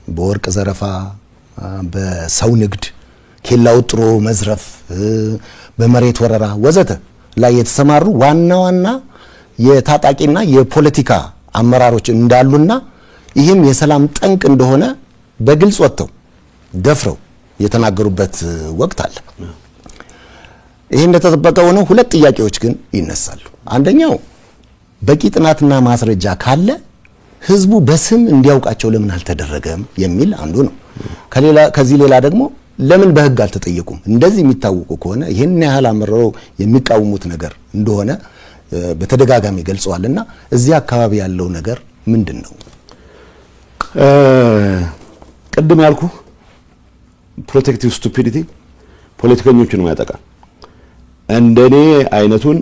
በወርቅ ዘረፋ፣ በሰው ንግድ፣ ኬላ ወጥሮ መዝረፍ፣ በመሬት ወረራ ወዘተ ላይ የተሰማሩ ዋና ዋና የታጣቂና የፖለቲካ አመራሮች እንዳሉና ይህም የሰላም ጠንቅ እንደሆነ በግልጽ ወጥተው ደፍረው የተናገሩበት ወቅት አለ። ይሄ እንደተጠበቀ ሆኖ ሁለት ጥያቄዎች ግን ይነሳሉ። አንደኛው በቂ ጥናትና ማስረጃ ካለ ህዝቡ በስም እንዲያውቃቸው ለምን አልተደረገም የሚል አንዱ ነው። ከዚህ ሌላ ደግሞ ለምን በህግ አልተጠየቁም? እንደዚህ የሚታወቁ ከሆነ ይሄን ያህል አመረው የሚቃወሙት ነገር እንደሆነ በተደጋጋሚ ገልጸዋልና እዚህ አካባቢ ያለው ነገር ምንድነው? ቅድም ያልኩ ፕሮቴክቲቭ ስቱፒዲቲ ፖለቲከኞችን ነው ያጠቃል። እንደኔ አይነቱን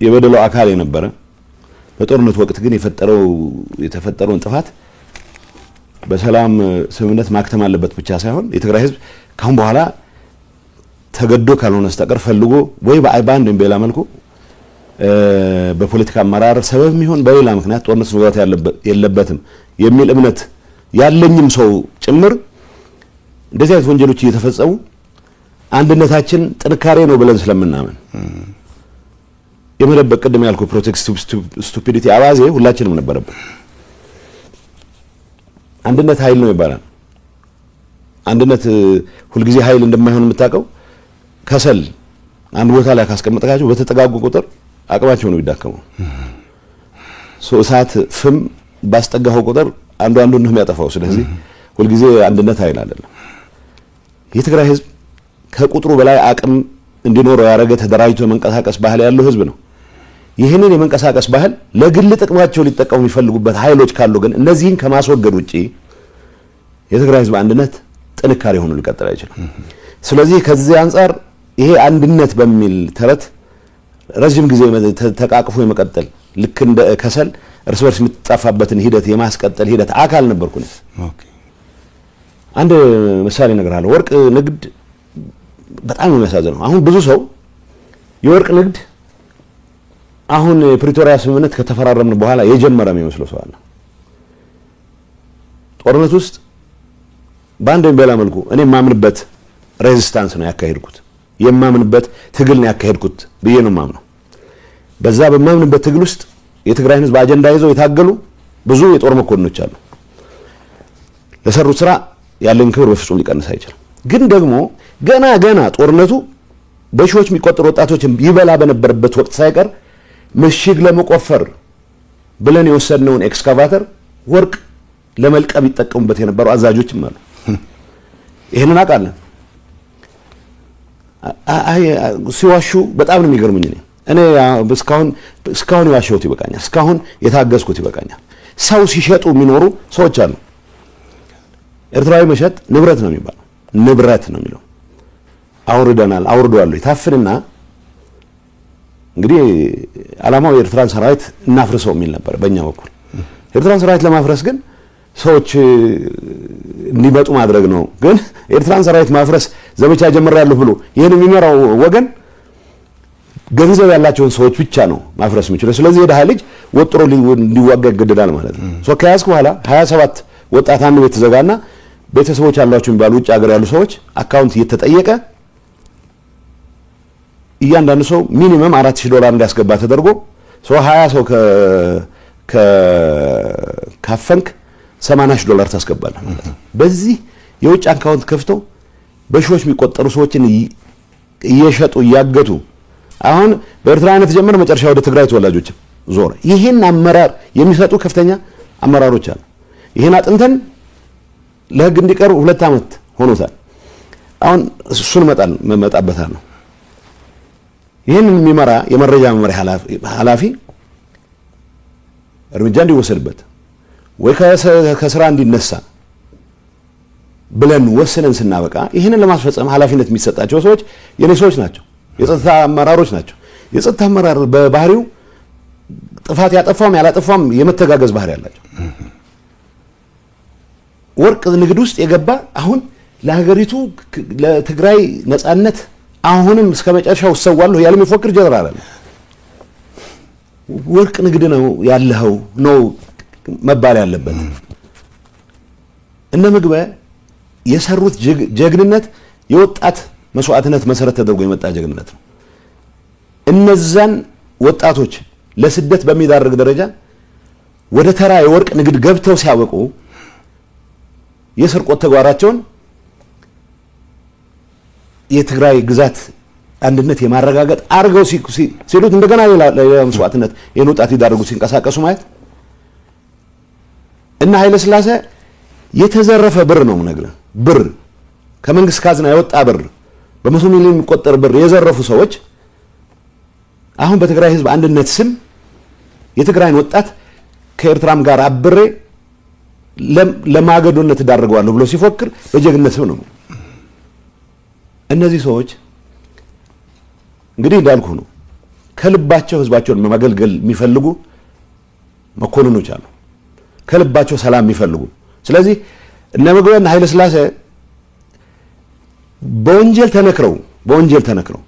የበደለው አካል የነበረ በጦርነት ወቅት ግን የተፈጠረውን ጥፋት በሰላም ስምምነት ማክተም አለበት ብቻ ሳይሆን የትግራይ ህዝብ ካሁን በኋላ ተገዶ ካልሆነ በስተቀር ፈልጎ ወይ በአንድ በሌላ መልኩ በፖለቲካ አመራር ሰበብ የሚሆን በሌላ ምክንያት ጦርነት መግባት የለበትም የሚል እምነት ያለኝም ሰው ጭምር እንደዚህ አይነት ወንጀሎች እየተፈጸሙ አንድነታችን ጥንካሬ ነው ብለን ስለምናምን የመደበቅ ቅድም ያልኩ ፕሮቴክቲቭ ስቱፒዲቲ አባዜ ሁላችንም ነበረብን። አንድነት ኃይል ነው ይባላል። አንድነት ሁልጊዜ ኃይል እንደማይሆን የምታውቀው ከሰል አንድ ቦታ ላይ ካስቀመጥካቸው በተጠጋጉ ቁጥር አቅማቸው ነው ይዳከመው። እሳት ፍም ባስጠጋው ቁጥር አንዱን ነው የሚያጠፋው። ስለዚህ ሁልጊዜ አንድነት ኃይል አይደለም። የትግራይ ህዝብ ከቁጥሩ በላይ አቅም እንዲኖረው ያደረገ ተደራጅቶ መንቀሳቀስ ባህል ያለው ህዝብ ነው። ይህንን የመንቀሳቀስ ባህል ለግል ጥቅማቸው ሊጠቀሙ የሚፈልጉበት ኃይሎች ካሉ ግን እነዚህን ከማስወገድ ውጪ የትግራይ ህዝብ አንድነት ጥንካሬ ሆኖ ሊቀጥል አይችልም። ስለዚህ ከዚህ አንፃር ይሄ አንድነት በሚል ተረት ረጅም ጊዜ ተቃቅፎ የመቀጠል ልክ እንደ ከሰል እርስ በርስ የምትጣፋበትን ሂደት የማስቀጠል ሂደት አካል ነበርኩ ነው። አንድ ምሳሌ እነግርሃለሁ። ወርቅ ንግድ በጣም የሚያሳዝነው አሁን ብዙ ሰው የወርቅ ንግድ አሁን የፕሪቶሪያ ስምምነት ከተፈራረምን በኋላ የጀመረ የሚመስለው ሰው አለ። ጦርነት ውስጥ በአንድ በሌላ መልኩ እኔ የማምንበት ሬዚስታንስ ነው ያካሄድኩት፣ የማምንበት ትግል ነው ያካሄድኩት ብዬ ነው የማምነው። በዛ በማምንበት ትግል ውስጥ የትግራይን ህዝብ አጀንዳ ይዘው የታገሉ ብዙ የጦር መኮንኖች አሉ። ለሰሩት ስራ ያለን ክብር በፍጹም ሊቀንስ አይችልም። ግን ደግሞ ገና ጦርነቱ በሺዎች የሚቆጠሩ ወጣቶችን ይበላ በነበረበት ወቅት ሳይቀር ምሽግ ለመቆፈር ብለን የወሰድነውን ኤክስካቫተር ወርቅ ለመልቀም ይጠቀሙበት የነበሩ አዛዦችም አሉ። ይሄንን አውቃለሁ። ሲዋሹ በጣም ነው የሚገርሙኝ። እኔ እስካሁን የዋሸሁት ይበቃኛል። እስካሁን የታገዝኩት ይበቃኛል። ሰው ሲሸጡ የሚኖሩ ሰዎች አሉ። ኤርትራዊ መሸጥ ንብረት ነው የሚባለው፣ ንብረት ነው የሚለው። አውርደዋል ይታፍንና እንግዲህ ዓላማው የኤርትራን ሰራዊት እናፍርሰው የሚል ነበር በእኛ በኩል። ኤርትራን ሰራዊት ለማፍረስ ግን ሰዎች እንዲመጡ ማድረግ ነው። ግን ኤርትራን ሰራዊት ማፍረስ ዘመቻ ጀምሬያለሁ ብሎ ይሄን የሚመራው ወገን ገንዘብ ያላቸውን ሰዎች ብቻ ነው ማፍረስ የሚችለው። ስለዚህ የደሃ ልጅ ወጥሮ እንዲዋጋ ይገደዳል ማለት ነው። ከያዝኩ በኋላ 27 ወጣት አንድ ቤት ተዘጋና ቤተሰቦች ያሏቸው የሚባሉ ውጭ ሀገር ያሉ ሰዎች አካውንት እየተጠየቀ እያንዳንዱ ሰው ሚኒመም $4000 እንዲያስገባ ተደርጎ 20 ሰው ካፈንክ $80,000 ታስገባለህ ማለት ነው። በዚህ የውጭ አካውንት ከፍተው በሺዎች የሚቆጠሩ ሰዎችን እየሸጡ እያገቱ አሁን በኤርትራነት ጀመረ መጨረሻ ወደ ትግራይ ተወላጆች ዞረ። ይሄን አመራር የሚሰጡ ከፍተኛ አመራሮች አሉ። ይሄን አጥንተን ለህግ እንዲቀርቡ 2 ዓመት ሆኖታል። አሁን እሱን መጣበታል ነው። ይሄንን የሚመራ የመረጃ መመሪያ ኃላፊ እርምጃ እንዲወሰድበት ወይ ከስራ እንዲነሳ ብለን ወስነን ስናበቃ ይሄንን ለማስፈጸም ኃላፊነት የሚሰጣቸው ሰዎች የኔ ሰዎች ናቸው፣ የጸጥታ አመራሮች ናቸው። የጸጥታ አመራር በባህሪው ጥፋት ያጠፋም ያላጠፋም የመተጋገዝ ባህሪ ያላቸው ወርቅ ንግድ ውስጥ የገባ አሁን ለሀገሪቱ ለትግራይ ነጻነት አሁንም እስከ መጨረሻው ሰዋለሁ ያለ የሚፎክር ጀነራል አለ። ወርቅ ንግድ ነው ያለው ነው መባል ያለበት። እነ ምግበ የሰሩት ጀግንነት የወጣት መስዋዕትነት መሰረት ተደርጎ የመጣ ጀግንነት ነው። እነዛን ወጣቶች ለስደት በሚዳርግ ደረጃ ወደ ተራ የወርቅ ንግድ ገብተው ሲያበቁ የስርቆት ተግባራቸውን የትግራይ ግዛት አንድነት የማረጋገጥ አርገው ሲሉት እንደገና ሌላ መስዋዕትነት ይህን ወጣት ይዳርጉ ሲንቀሳቀሱ ማየት እና ኃይለ ሥላሴ የተዘረፈ ብር ነው የምነግርህ። ብር ከመንግስት ካዝና የወጣ ብር በመቶ ሚሊዮን የሚቆጠር ብር የዘረፉ ሰዎች አሁን በትግራይ ህዝብ አንድነት ስም የትግራይን ወጣት ከኤርትራም ጋር አብሬ ለማገዶነት ዳርገዋለሁ ብሎ ሲፎክር በጀግንነት ስም ነው። እነዚህ ሰዎች እንግዲህ እንዳልኩ ነው ከልባቸው ህዝባቸውን ማገልገል የሚፈልጉ መኮንኖች አሉ፣ ከልባቸው ሰላም የሚፈልጉ። ስለዚህ እነ ምግበና ኃይለ ሥላሴ በወንጀል ተነክረው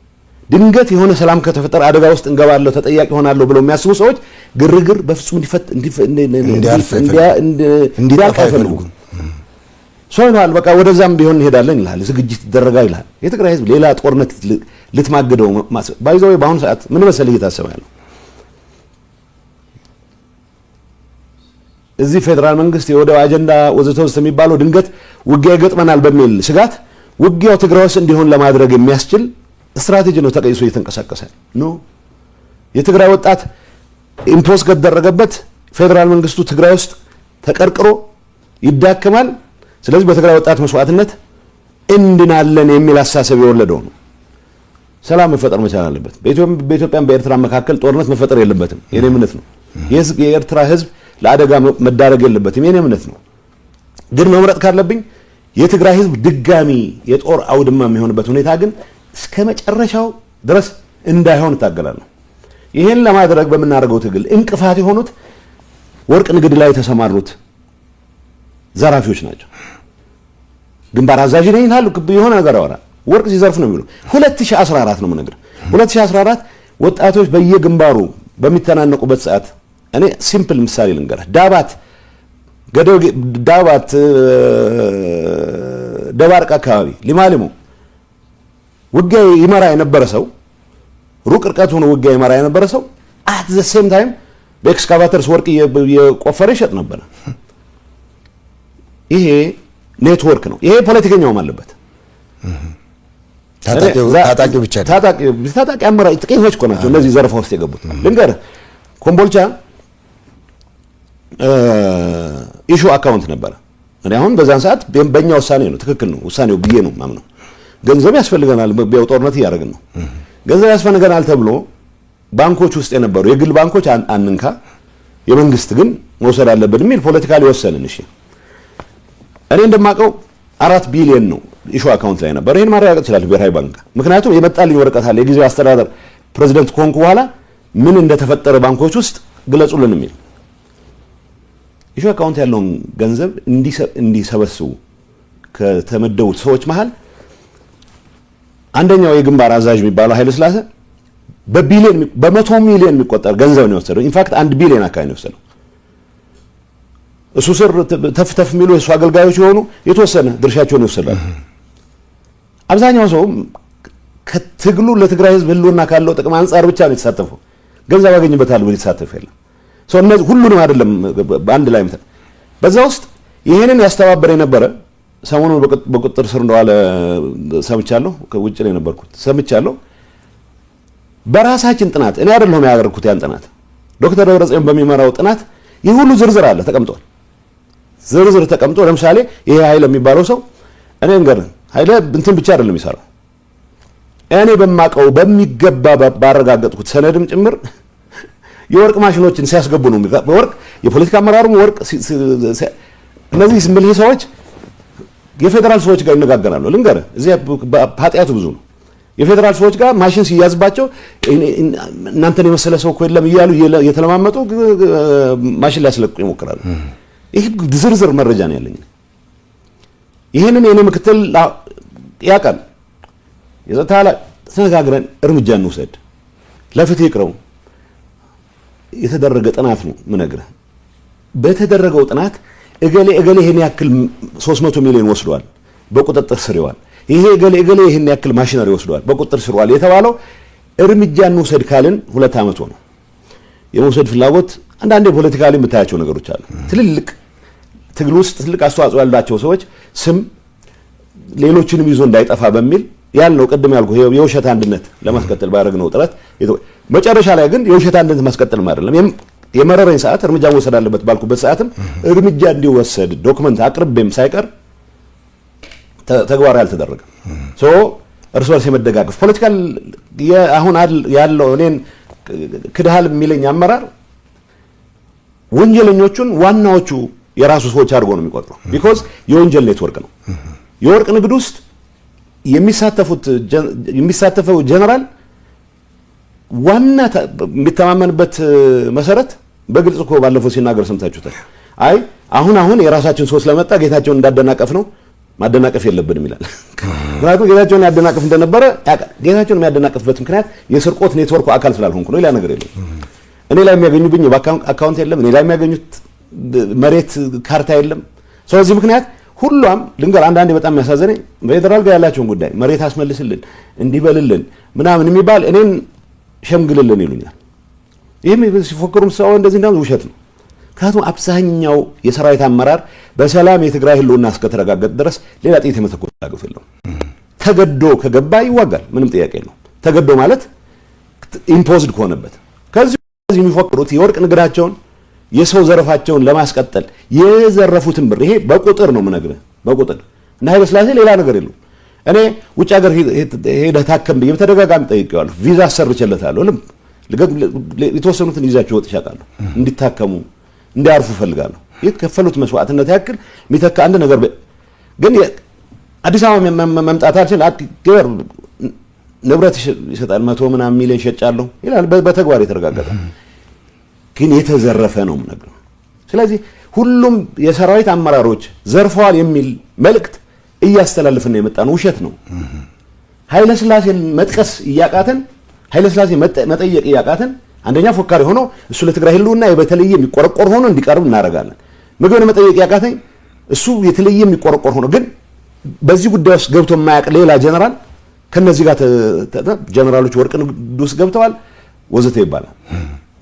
ድንገት የሆነ ሰላም ከተፈጠረ አደጋ ውስጥ እንገባለሁ ተጠያቂ ሆናለሁ ብለው የሚያስቡ ሰዎች ግርግር በፍጹም እንዲያልፍ አይፈልጉም። ሶይኗል በቃ ወደዛም ቢሆን እንሄዳለን ይላል፣ ዝግጅት ይደረጋል ይላል። የትግራይ ህዝብ ሌላ ጦርነት ልትማግደው ባይዘው በአሁኑ ሰዓት ምን መሰለህ እየታሰበ ያለው እዚህ ፌደራል መንግስት የወደብ አጀንዳ ወዘተ ውስጥ የሚባለው ድንገት ውጊያ ይገጥመናል በሚል ስጋት ውጊያው ትግራይ ውስጥ እንዲሆን ለማድረግ የሚያስችል ስትራቴጂ ነው ተቀይሶ እየተንቀሳቀሰ ነው። የትግራይ ወጣት ኢምፖዝ ከተደረገበት ፌደራል መንግስቱ ትግራይ ውስጥ ተቀርቅሮ ይዳከማል። ስለዚህ በትግራይ ወጣት መስዋዕትነት እንድናለን የሚል አሳሰብ የወለደው ነው። ሰላም መፈጠር መቻል አለበት። በኢትዮጵያም በኤርትራ መካከል ጦርነት መፈጠር የለበትም። የኔ እምነት ነው። የኤርትራ ህዝብ ለአደጋ መዳረግ የለበትም። የኔ እምነት ነው። ግን መምረጥ ካለብኝ የትግራይ ህዝብ ድጋሚ የጦር አውድማ የሚሆንበት ሁኔታ ግን እስከ መጨረሻው ድረስ እንዳይሆን እታገላለሁ። ይሄን ለማድረግ በምናደርገው ትግል እንቅፋት የሆኑት ወርቅ ንግድ ላይ የተሰማሩት ዘራፊዎች ናቸው። ግንባር አዛዥ ነኝ ይላሉ፣ የሆነ ነገር ያወራል፣ ወርቅ ሲዘርፍ ነው የሚሉ 2014 ነው የምነግርህ። 2014 ወጣቶች በየግንባሩ በሚተናነቁበት ሰዓት እኔ ሲምፕል ምሳሌ ልንገርህ። ዳባት ደባርቅ አካባቢ ሊማሊሞ ውጊያ ይመራ የነበረ ሰው ሩቅ ርቀት ሆኖ ውጊያ ይመራ የነበረ ሰው አት ዘ ሴም ታይም በኤክስካቫተርስ ወርቅ የቆፈረ ይሸጥ ነበር። ይሄ ኔትወርክ ነው። ይሄ ፖለቲከኛውም አለበት። ታጣቂው ብቻ ታጣቂ አመራር ጥቂቶች እኮ ናቸው እነዚህ ዘርፋ ውስጥ የገቡት። ልንገርህ ኮምቦልቻ ኢሹ አካውንት ነበረ። እኔ አሁን በዛን ሰዓት በእኛ ውሳኔ ነው ትክክል ነው ውሳኔው ብዬ ነው ማምነው። ገንዘብ ያስፈልገናል፣ ጦርነት እያደረግን ነው፣ ገንዘብ ያስፈልገናል ተብሎ ባንኮች ውስጥ የነበሩ የግል ባንኮች አንንካ፣ የመንግስት ግን መውሰድ አለብን የሚል ፖለቲካሊ ወሰንን። እሺ እኔ እንደማውቀው 4 ቢሊዮን ነው ኢሹ አካውንት ላይ ነበር። ይሄን ማረጋገጥ ይችላል ብሔራዊ ባንክ። ምክንያቱም የመጣልኝ ወረቀት አለ የጊዜው አስተዳደር ፕሬዝዳንት ኮንኩ በኋላ ምን እንደተፈጠረ ባንኮች ውስጥ ግለጹልን የሚል ኢሹ አካውንት ያለውን ገንዘብ እንዲሰበስቡ ከተመደቡት ሰዎች መሃል አንደኛው የግንባር አዛዥ የሚባለው ኃይለ ሥላሴ በመቶ ሚሊዮን የሚቆጠር ገንዘብ ነው የወሰደው። ኢንፋክት 1 ቢሊዮን አካባቢ ነው የወሰደው። እሱ ስር ተፍተፍ የሚሉ የእሱ አገልጋዮች የሆኑ የተወሰነ ድርሻቸውን ይወስዳሉ። አብዛኛው ሰው ከትግሉ ለትግራይ ህዝብ ህልውና ካለው ጥቅም አንጻር ብቻ ነው የተሳተፈው። ገንዘብ ያገኝበታል ብሎ የተሳተፈ የለም። ሰው እነዚህ ሁሉንም አይደለም በአንድ ላይ መጣ። በዛ ውስጥ ይሄንን ያስተባበረ የነበረ ሰሞኑን በቁጥጥር ስር እንደዋለ ሰምቻለሁ። ከውጭ ላይ ነበርኩት ሰምቻለሁ። በራሳችን ጥናት እኔ አይደለሁም ያደረኩት ያን ጥናት ዶክተር ደብረጽዮን በሚመራው ጥናት ይህ ሁሉ ዝርዝር አለ ተቀምጧል። ዝርዝር ተቀምጦ ለምሳሌ ይሄ ኃይለ የሚባለው ሰው እኔ እንገር ኃይለ እንትን ብቻ አይደለም ይሰራው እኔ በማቀው በሚገባ ባረጋገጥኩት ሰነድም ጭምር የወርቅ ማሽኖችን ሲያስገቡ ነው ወርቅ የፖለቲካ አመራሩም ወርቅ እነዚህ ስምልህ ሰዎች የፌደራል ሰዎች ጋር ይነጋገራሉ። ልንገር እዚህ ኃጢአቱ ብዙ ነው። የፌደራል ሰዎች ጋር ማሽን ሲያዝባቸው እናንተን የመሰለ ሰው እኮ የለም እያሉ የተለማመጡ ማሽን ሊያስለቁ ይሞክራሉ። ይሄ ዝርዝር መረጃ ነው ያለኝ። ይሄንን የኔ ምክትል ያቀን የዘታላ ተነጋግረን እርምጃ እንውሰድ፣ ለፍትህ ይቅረው የተደረገ ጥናት ነው ምነግርህ። በተደረገው ጥናት እገሌ ይሄን ያክል 300 ሚሊዮን ወስዷል በቁጥጥር ስር ይዋል፣ ይሄ እገሌ ይሄን ያክል ማሽነሪ ወስዷል በቁጥጥር ስር ይዋል የተባለው እርምጃ እንውሰድ ካልን 2 ዓመት ሆነ። የመውሰድ ፍላጎት አንዳንዴ ፖለቲካሊ የምታያቸው ነገሮች አሉ። ትልልቅ ትግል ውስጥ ትልቅ አስተዋጽኦ ያላቸው ሰዎች ስም ሌሎችንም ይዞ እንዳይጠፋ በሚል ያልነው ቅድም ያልኩ የውሸት አንድነት ለማስቀጠል ባደረግነው ጥረት መጨረሻ ላይ ግን የውሸት አንድነት ማስቀጠል አይደለም የመረረኝ ሰዓት እርምጃ መውሰድ አለበት ባልኩበት ሰዓትም እርምጃ እንዲወሰድ ዶክመንት አቅርቤም ሳይቀር ተግባራዊ አልተደረገም። እርስ በርስ የመደጋገፍ ፖለቲካል አሁን ያለው እኔን ክድሃል የሚለኝ አመራር ወንጀለኞቹን ዋናዎቹ የራሱ ሰዎች አድርጎ ነው የሚቆጥረው። ቢኮዝ የወንጀል ኔትወርክ ነው። የወርቅ ንግድ ውስጥ የሚሳተፈው ጀነራል ዋና የሚተማመንበት መሰረት በግልጽ እኮ ባለፈው ሲናገር ሰምታችሁታል። አይ አሁን የራሳችን ሰው ስለመጣ ጌታቸውን እንዳደናቀፍ ነው ማደናቀፍ የለብንም ይላል። ምክንያቱም ጌታቸውን ያደናቀፍ እንደነበረ ጌታቸውን የሚያደናቀፍበት ምክንያት የስርቆት ኔትወርኩ አካል ስላልሆንኩ ነው። ሌላ ነገር የለም። እኔ ላይ የሚያገኙብኝ አካውንት የለም። እኔ ላይ የሚያገኙት መሬት ካርታ የለም። ስለዚህ ምክንያት ሁሉም ልንገር አንዳንዴ በጣም የሚያሳዝነኝ በፌደራል ጋር ያላቸውን ጉዳይ መሬት አስመልስልን እንዲበልልን ምናምን የሚባል እኔን ሸምግልልን ይሉኛል። ይህም ሲፎክሩም ሰው እንደዚህ እንዳውም ውሸት ነው። ምክንያቱም አብዛኛው የሰራዊት አመራር በሰላም የትግራይ ህልውና እስከተረጋገጠ ድረስ ሌላ ጥይት የመተኮስ ፍላጎት የለውም። ተገዶ ከገባ ይዋጋል፣ ምንም ጥያቄ የለውም። ተገዶ ማለት ኢምፖዝድ ከሆነበት ከዚህ የሚፎክሩት የወርቅ ንግዳቸውን የሰው ዘረፋቸውን ለማስቀጠል የዘረፉትን ብር ይሄ በቁጥር ነው የምነግርህ፣ በቁጥር እና ኃይለ ሥላሴ ሌላ ነገር የለውም። እኔ ውጭ ሀገር ሄደህ ታከም ብዬ በተደጋጋሚ ጠይቄዋለሁ። ቪዛ አሰርቼለታለሁ። የተወሰኑትን ይዛቸው ወጥቻለሁ እንዲታከሙ እንዲያርፉ ፈልጋለሁ። የተከፈሉት መስዋዕትነት ያክል የሚተካ አንድ ነገር ግን አዲስ አበባ መምጣት አልችል ገበር ንብረት ይሰጣል 100 ምናምን ሚሊዮን ሸጫለሁ ይላል። በተግባር የተረጋገጠ ግን የተዘረፈ ነው የምነግርህ። ስለዚህ ሁሉም የሰራዊት አመራሮች ዘርፈዋል የሚል መልእክት እያስተላለፍን የመጣ ነው። ውሸት ነው። ኃይለ ሥላሴን መጥቀስ እያቃተን ኃይለ ሥላሴ መጠየቅ እያቃተን አንደኛ ፎካሪ ሆኖ እሱ ለትግራይ ህልውና በተለየ የሚቆረቆር ሆኖ እንዲቀርብ እናደርጋለን። ምግብን መጠየቅ ያቃተኝ እሱ የተለየ የሚቆረቆር ሆኖ ግን በዚህ ጉዳይ ውስጥ ገብቶ የማያውቅ ሌላ ጀነራል ከነዚህ ጋር ጀነራሎች ወርቅ ንግድ ውስጥ ገብተዋል ወዘተ ይባላል።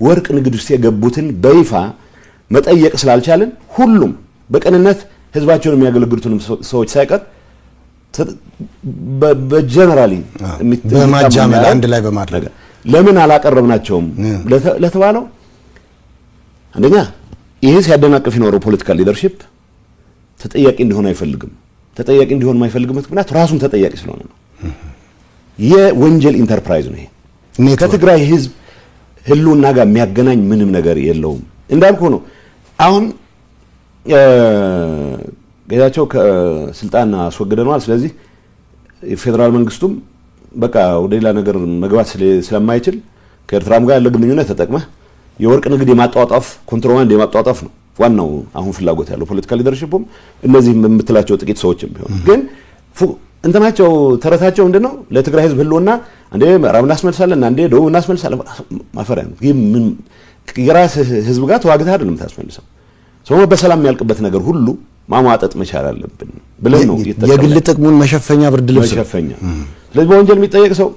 ወርቅ ንግድ ውስጥ የገቡትን በይፋ መጠየቅ ስላልቻለን ሁሉም በቅንነት ህዝባቸውን የሚያገለግሉትን ሰዎች ሳይቀር በጀነራሊ በማጃመል አንድ ላይ በማድረግ ለምን አላቀረብናቸውም ለተባለው አንደኛ ይሄ ሲያደናቅፍ የኖረው ፖለቲካል ሊደርሺፕ ተጠያቂ እንዲሆን አይፈልግም። ተጠያቂ እንዲሆን የማይፈልግበት ምክንያት ራሱን ተጠያቂ ስለሆነ ነው። የወንጀል ኢንተርፕራይዝ ነው ይሄ። ከትግራይ ህዝብ ህልውና ጋር የሚያገናኝ ምንም ነገር የለውም። እንዳልኩ ነው። አሁን ጌታቸው ከስልጣን አስወግደነዋል። ስለዚህ የፌደራል መንግስቱም በቃ ወደ ሌላ ነገር መግባት ስለማይችል ከኤርትራም ጋር ያለ ግንኙነት ተጠቅመህ የወርቅ ንግድ የማጣጣፍ ኮንትሮባንድ የማጣጣፍ ነው ዋናው አሁን ፍላጎት ያለው ፖለቲካል ሊደርሺፕም እነዚህ የምትላቸው ጥቂት ሰዎችም ቢሆን ግን እንትናቸው ተረታቸው ምንድነው? ለትግራይ ህዝብ ህልውና አንዴ ምዕራብ እናስመልሳለን፣ አንዴ ደቡብ እናስመልሳለን። ማፈሪያ ነው። የራስህ ህዝብ ጋር ተዋግተህ አይደለም ታስመልሰው። ሰው በሰላም የሚያልቅበት ነገር ሁሉ ማሟጠጥ መቻል አለብን ብለን ነው የግል ጥቅሙን መሸፈኛ ብርድ ልብስ መሸፈኛ። ስለዚህ በወንጀል የሚጠየቅ ሰው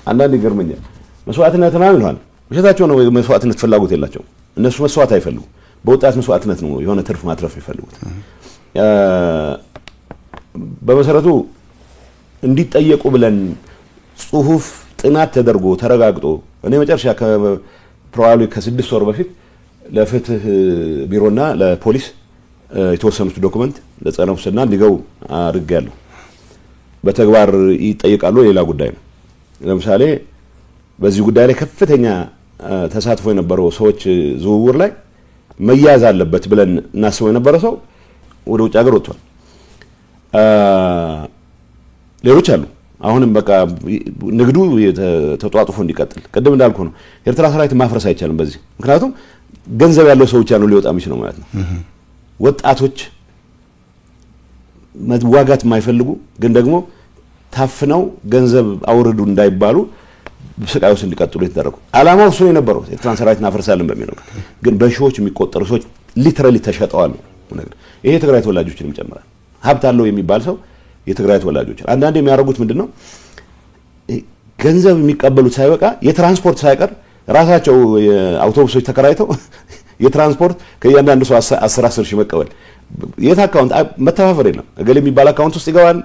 አንዳንድ ይገርመኛል። መስዋዕትነት ምናምን ይሆናል። ውሸታቸው ነው። መስዋዕትነት ፍላጎት የላቸው እነሱ መስዋዕት አይፈልጉ። በወጣት መስዋዕትነት ነው የሆነ ትርፍ ማትረፍ ይፈልጉት። በመሰረቱ እንዲጠየቁ ብለን ጽሁፍ ጥናት ተደርጎ ተረጋግጦ እኔ መጨረሻ ፕሮባብሊ ከ6 ወር በፊት ለፍትህ ቢሮና ለፖሊስ የተወሰኑት ዶክመንት ለጸረ ሙስና እንዲገቡ አድርጌያለሁ። በተግባር ይጠይቃሉ ሌላ ጉዳይ ነው። ለምሳሌ በዚህ ጉዳይ ላይ ከፍተኛ ተሳትፎ የነበረው ሰዎች ዝውውር ላይ መያዝ አለበት ብለን እናስበው የነበረ ሰው ወደ ውጭ ሀገር ወጥቷል። ሌሎች አሉ። አሁንም በቃ ንግዱ ተጧጥፎ እንዲቀጥል ቅድም እንዳልኩ ነው። ኤርትራ ሰራዊት ማፍረስ አይቻልም በዚህ ምክንያቱም ገንዘብ ያለው ሰው ብቻ ነው ሊወጣ የሚችለው ማለት ነው። ወጣቶች መዋጋት የማይፈልጉ ግን ደግሞ ታፍነው ገንዘብ አውርዱ እንዳይባሉ ስቃይ ውስጥ እንዲቀጥሉ የተደረጉ ዓላማው እሱ ነው የነበረው። ኤርትራን ሰራዊት እናፈርሳለን በሚለው ግን በሺዎች የሚቆጠሩ ሰዎች ሊትራሊ ተሸጠዋል ነገር። ይሄ የትግራይ ተወላጆችን ይጨምራል። ሀብት አለው የሚባል ሰው የትግራይ ተወላጆችን አንዳንዴ የሚያደርጉት ምንድነው ገንዘብ የሚቀበሉት ሳይበቃ የትራንስፖርት ሳይቀር ራሳቸው አውቶቡሶች ተከራይተው የትራንስፖርት ከእያንዳንዱ ሰው 10 ሺህ መቀበል የት አካውንት መተፋፈር የለም። እገሌ የሚባል አካውንት ውስጥ ይገባል።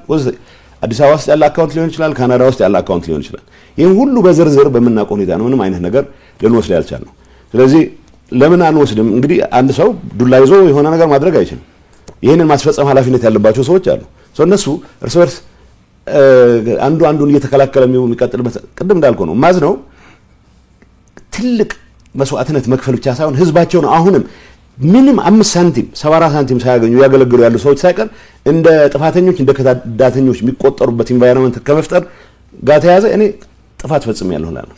አዲስ አበባ ውስጥ ያለ አካውንት ሊሆን ይችላል፣ ካናዳ ውስጥ ያለ አካውንት ሊሆን ይችላል። ይህን ሁሉ በዝርዝር በምናውቀው ሁኔታ ነው ምንም አይነት ነገር ልንወስድ ያልቻልነው። ስለዚህ ለምን አንወስድም? እንግዲህ አንድ ሰው ዱላ ይዞ የሆነ ነገር ማድረግ አይችልም። ይህንን ማስፈጸም ኃላፊነት ያለባቸው ሰዎች አሉ። እነሱ እርስ በርስ አንዱ አንዱን እየተከላከለ የሚቀጥልበት ቅድም እንዳልኩ ነው ማዝ ነው ትልቅ መስዋዕትነት መክፈል ብቻ ሳይሆን ህዝባቸው ነው አሁንም ምንም 5 ሳንቲም 74 ሳንቲም ሳያገኙ ያገለግሉ ያሉ ሰዎች ሳይቀር እንደ ጥፋተኞች እንደ ከዳተኞች የሚቆጠሩበት ኢንቫይሮንመንት ከመፍጠር ጋር ተያዘ እኔ ጥፋት ፈጽሜያለሁ እላለሁ።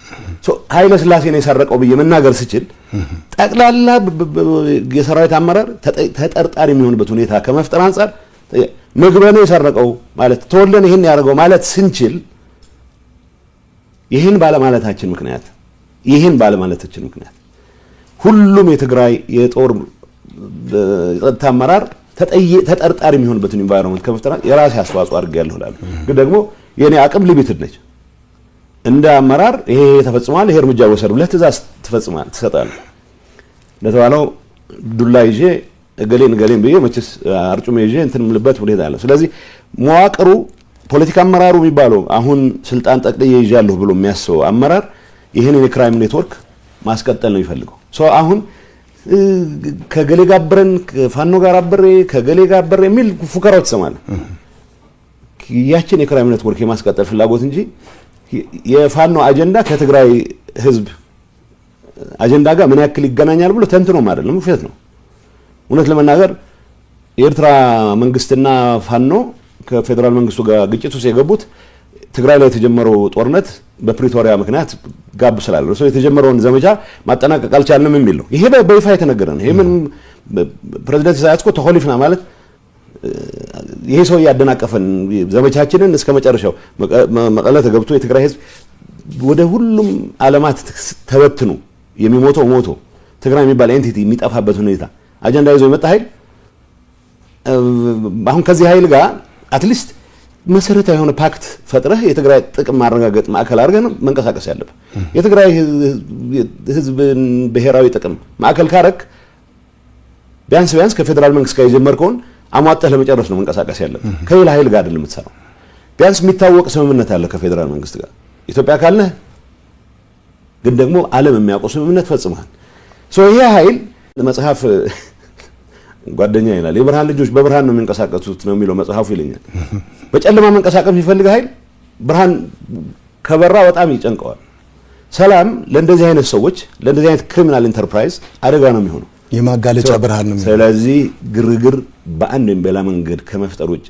ኃይለ ሥላሴ ነው የሰረቀው ብዬ መናገር ስችል ጠቅላላ የሰራዊት አመራር ተጠርጣሪ የሚሆንበት ሁኔታ ከመፍጠር አንፃር ምግበ ነው የሰረቀው ማለት ተወለን ይሄን ያደርገው ማለት ስንችል ይሄን ባለማለታችን ምክንያት ሁሉም የትግራይ የጦር የጸጥታ አመራር ተጠርጣሪ የሚሆንበትን ኢንቫይሮንመንት ከመፍጠር የራሴ አስተዋጽኦ አድርጌያለሁ እላለሁ። ግን ደግሞ የኔ አቅም ሊሚትድ ነች። እንደ አመራር ይሄ ተፈጽሟል፣ ይሄ እርምጃ ወሰዱ ብለህ ትእዛዝ ትሰጣለህ። እንደተባለው ዱላ ይዤ ገሌን ብዬ መቼስ አርጩሜ ይዤ እንትን የምልበት ሁኔታ አለ። ስለዚህ መዋቅሩ ፖለቲካ አመራሩ የሚባለው አሁን ስልጣን ጠቅልዬ ይዣለሁ ብሎ የሚያስበው አመራር ይህንን የክራይም ኔትወርክ ማስቀጠል ነው የሚፈልገው። አሁን ከገሌ ጋር አብረን ከፋኖ ጋር አብሬ ከገሌ ጋር አብሬ የሚል ፉከራዎች ትሰማለህ። ያችን የክራይም ኔትወርክ የማስቀጠል ፍላጎት እንጂ የፋኖ አጀንዳ ከትግራይ ህዝብ አጀንዳ ጋር ምን ያክል ይገናኛል ብሎ ተንትኖ አይደለም፣ ውሸት ነው። እውነት ለመናገር የኤርትራ መንግስትና ፋኖ ከፌደራል መንግስቱ ጋር ግጭት ውስጥ የገቡት ትግራይ ላይ የተጀመረው ጦርነት በፕሪቶሪያ ምክንያት ጋብ ስላለ ነው። የተጀመረውን ዘመቻ ማጠናቀቅ አልቻልንም የሚል ነው። ይሄ በይፋ የተነገረ ነው። ይሄ ምን ፕሬዝዳንት ኢሳያስ እኮ ተሆሊፍና ማለት ይሄ ሰው ያደናቀፈን ዘመቻችንን እስከ መጨረሻው መቀለ ተገብቶ የትግራይ ህዝብ ወደ ሁሉም ዓለማት ተበትኑ የሚሞተው ሞቶ ትግራይ የሚባል ኤንቲቲ የሚጠፋበት ሁኔታ አጀንዳ ይዞ የመጣ ኃይል አሁን ከዚህ ኃይል ጋር አትሊስት መሰረታዊ የሆነ ፓክት ፈጥረህ የትግራይ ጥቅም ማረጋገጥ ማዕከል አድርገህ መንቀሳቀስ ያለብህ። የትግራይ ህዝብን ብሔራዊ ጥቅም ማዕከል ካረክ ቢያንስ ከፌደራል መንግስት ጋር የጀመርከውን አሟጠህ ለመጨረስ ነው መንቀሳቀስ ያለብህ። ከሌላ ኃይል ጋር አይደለም የምትሰራው። ቢያንስ የሚታወቅ ስምምነት አለ ከፌደራል መንግስት ጋር ኢትዮጵያ ካልነህ ግን ደግሞ ዓለም የሚያውቀው ስምምነት ፈጽመሃል። ይሄ ኃይል መጽሐፍ ጓደኛ ይላል የብርሃን ልጆች በብርሃን ነው የሚንቀሳቀሱት ነው የሚለው መጽሐፉ ይለኛል። በጨለማ መንቀሳቀስ የሚፈልግ ኃይል ብርሃን ከበራ በጣም ይጨንቀዋል። ሰላም ለእንደዚህ አይነት ሰዎች ለእንደዚህ አይነት ክሪሚናል ኢንተርፕራይዝ አደጋ ነው የሚሆነው፣ የማጋለጫ ብርሃን ነው። ስለዚህ ግርግር በአንድ ወይም በሌላ መንገድ ከመፍጠር ውጪ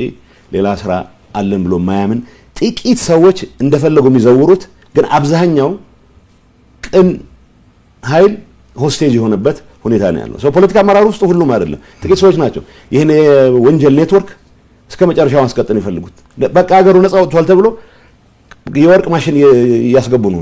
ሌላ ስራ አለን ብሎ ማያምን ጥቂት ሰዎች እንደፈለጉ የሚዘውሩት ግን አብዛኛው ቅን ኃይል ሆስቴጅ የሆነበት ሁኔታ ነው ያለው። ፖለቲካ አመራር ውስጥ ሁሉም አይደለም፣ ጥቂት ሰዎች ናቸው ይሄን የወንጀል ኔትወርክ እስከ መጨረሻው ማስቀጠል ይፈልጉት። በቃ ሀገሩ ነፃ ወጥቷል ተብሎ የወርቅ ማሽን እያስገቡ ነው።